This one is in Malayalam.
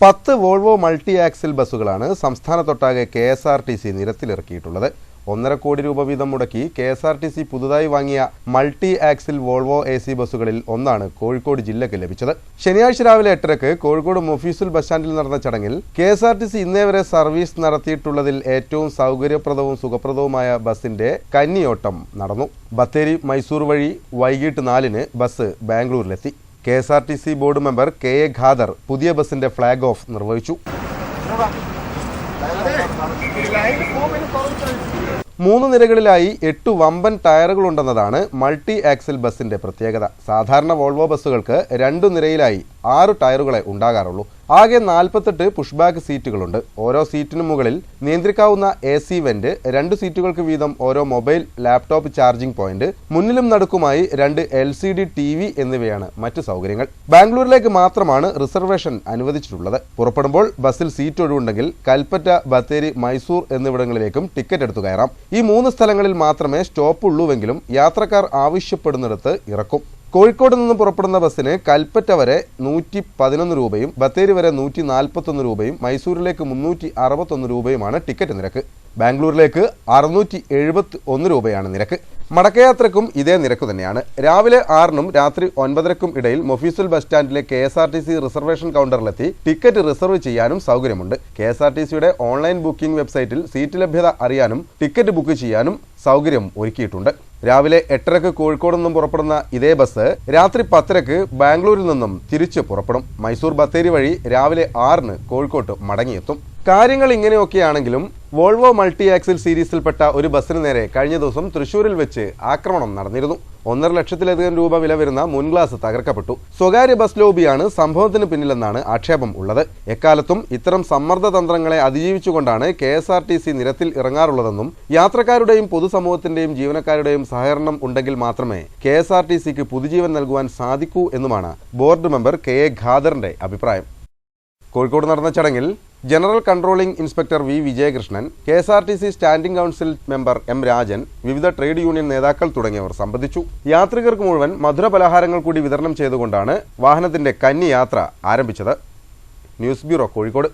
10 വോൾവോ മൾട്ടി ആക്സിൽ ബസ്സുകളാണ് സംസ്ഥാനത്തൊട്ടാകെ KSRTC നിരത്തിലിറക്കിയിട്ടുള്ളത്. 1.5 കോടി രൂപ വീതം മുടക്കി KSRTC പുതുതായി വാങ്ങിയ മൾട്ടി ആക്സിൽ വോൾവോ AC ബസ്സുകളിൽ ഒന്നാണ് കോഴിക്കോട് ജില്ലയ്ക്ക് ലഭിച്ചത്. ശനിയാഴ്ച രാവിലെ 8:30 കോഴിക്കോട് മൊഫീസുൽ ബസ് സ്റ്റാൻഡിൽ നടന്ന ചടങ്ങിൽ KSRTC ഇന്നേവരെ സർവീസ് നടത്തിയിട്ടുള്ളതിൽ ഏറ്റവും സൗകര്യപ്രദവും സുഖപ്രദവുമായ ബസിന്റെ കന്നിയോട്ടം നടന്നു. ബത്തേരി മൈസൂർ വഴി വൈകിട്ട് 4-ന് ബസ് ബാംഗ്ലൂരിലെത്തി. KSRTC board member KA Khader പുതിയ ബസിന്റെ ഫ്ലാഗ് ഓഫ് നിർവഹിച്ചു. 3 നിരകളിലായി 8 വമ്പൻ ടയറുകളുണ്ടെന്നതാണ് മൾട്ടി ആക്സിൽ ബസിന്റെ പ്രത്യേകത. സാധാരണ വോൾവോ ബസ്സുകൾക്ക് 2 നിരയിലായി 6 ടയറുകളെ ഉണ്ടാകാറുള്ളൂ. ആകെ 48 പുഷ്ബാക്ക് സീറ്റുകളുണ്ട്. ഓരോ സീറ്റിനും മുകളിൽ നിയന്ത്രിക്കാവുന്ന AC വെന്റ്, 2 സീറ്റുകൾക്ക് വീതം ഓരോ മൊബൈൽ ലാപ്ടോപ്പ് ചാർജിംഗ് പോയിന്റ്, മുന്നിലും നടുക്കുമായി 2 LCD TV എന്നിവയാണ് മറ്റു സൗകര്യങ്ങൾ. ബാംഗ്ലൂരിലേക്ക് മാത്രമാണ് റിസർവേഷൻ അനുവദിച്ചിട്ടുള്ളത്. പുറപ്പെടുമ്പോൾ ബസ്സിൽ സീറ്റ് ഒഴിവുണ്ടെങ്കിൽ കൽപ്പറ്റ, ബത്തേരി, മൈസൂർ എന്നിവിടങ്ങളിലേക്കും ടിക്കറ്റ് എടുത്തു കയറാം. ഈ 3 സ്ഥലങ്ങളിൽ മാത്രമേ സ്റ്റോപ്പ് ഉള്ളൂവെങ്കിലും യാത്രക്കാർ ആവശ്യപ്പെടുന്നിടത്ത് ഇറക്കും. കോഴിക്കോട് നിന്ന് പുറപ്പെടുന്ന ബസ്സിന് കൽപ്പറ്റ വരെ 111 രൂപയും ബത്തേരി വരെ 141 രൂപയും മൈസൂരിലേക്ക് 361 രൂപയുമാണ് ടിക്കറ്റ് നിരക്ക്. ബാംഗ്ലൂരിലേക്ക് 671 രൂപയാണ് നിരക്ക്. മടക്കയാത്രക്കും ഇതേ നിരക്ക് തന്നെയാണ്. രാവിലെ 6-നും രാത്രി 9:30-ക്കും ഇടയിൽ മൊഫീസുൽ ബസ് സ്റ്റാൻഡിലെ KSRTC റിസർവേഷൻ കൗണ്ടറിലെത്തി ടിക്കറ്റ് റിസർവ് ചെയ്യാനും സൗകര്യമുണ്ട്. KSRTCയുടെ ഓൺലൈൻ ബുക്കിംഗ് വെബ്സൈറ്റിൽ സീറ്റ് ലഭ്യത അറിയാനും ടിക്കറ്റ് ബുക്ക് ചെയ്യാനും സൗകര്യം ഒരുക്കിയിട്ടുണ്ട്. രാവിലെ 8:30-ക്ക് കോഴിക്കോട് നിന്നും പുറപ്പെടുന്ന ഇതേ ബസ് രാത്രി 10:30-ക്ക് ബാംഗ്ലൂരിൽ നിന്നും തിരിച്ച് പുറപ്പെടും. മൈസൂർ ബത്തേരി വഴി രാവിലെ 6-ന് കോഴിക്കോട്ട് മടങ്ങിയെത്തും. കാര്യങ്ങൾ ഇങ്ങനെയൊക്കെയാണെങ്കിലും വോൾവോ മൾട്ടി ആക്സിൽ സീരീസിൽപ്പെട്ട ഒരു ബസ്സിന് നേരെ കഴിഞ്ഞ ദിവസം തൃശൂരിൽ വെച്ച് ആക്രമണം നടന്നിരുന്നു. 1.5 ലക്ഷത്തിലധികം രൂപ വില വരുന്ന മുൻഗ്ലാസ് തകർക്കപ്പെട്ടു. സ്വകാര്യ ബസ് ലോബിയാണ് സംഭവത്തിന് പിന്നിലെന്നാണ് ആക്ഷേപം ഉള്ളത്. എക്കാലത്തും ഇത്തരം സമ്മർദ്ദ തന്ത്രങ്ങളെ അതിജീവിച്ചുകൊണ്ടാണ് KSRTC നിരത്തിൽ ഇറങ്ങാറുള്ളതെന്നും യാത്രക്കാരുടെയും പൊതുസമൂഹത്തിന്റെയും ജീവനക്കാരുടെയും സഹകരണം ഉണ്ടെങ്കിൽ മാത്രമേ KSRTCക്ക് പുതുജീവൻ നൽകുവാൻ സാധിക്കൂ എന്നുമാണ് ബോർഡ് മെമ്പർ KA ഖാദറിന്റെ അഭിപ്രായം. കോഴിക്കോട് നടന്ന ചടങ്ങിൽ general controlling inspector V Vijayakrishnan, KSRTC standing council member M Rajan, വിവിധ ട്രേഡ് യൂണിയൻ നേതാക്കൾ തുടങ്ങിയവർ സംബന്ധിച്ചു. യാത്രികർക്ക് മുഴുവൻ മധുര പലഹാരങ്ങൾ കൂടി വിതരണം ചെയ്തുകൊണ്ടാണ് വാഹനത്തിന്റെ കന്നി യാത്ര ആരംഭിച്ചത്. News bureau, Kozhikode.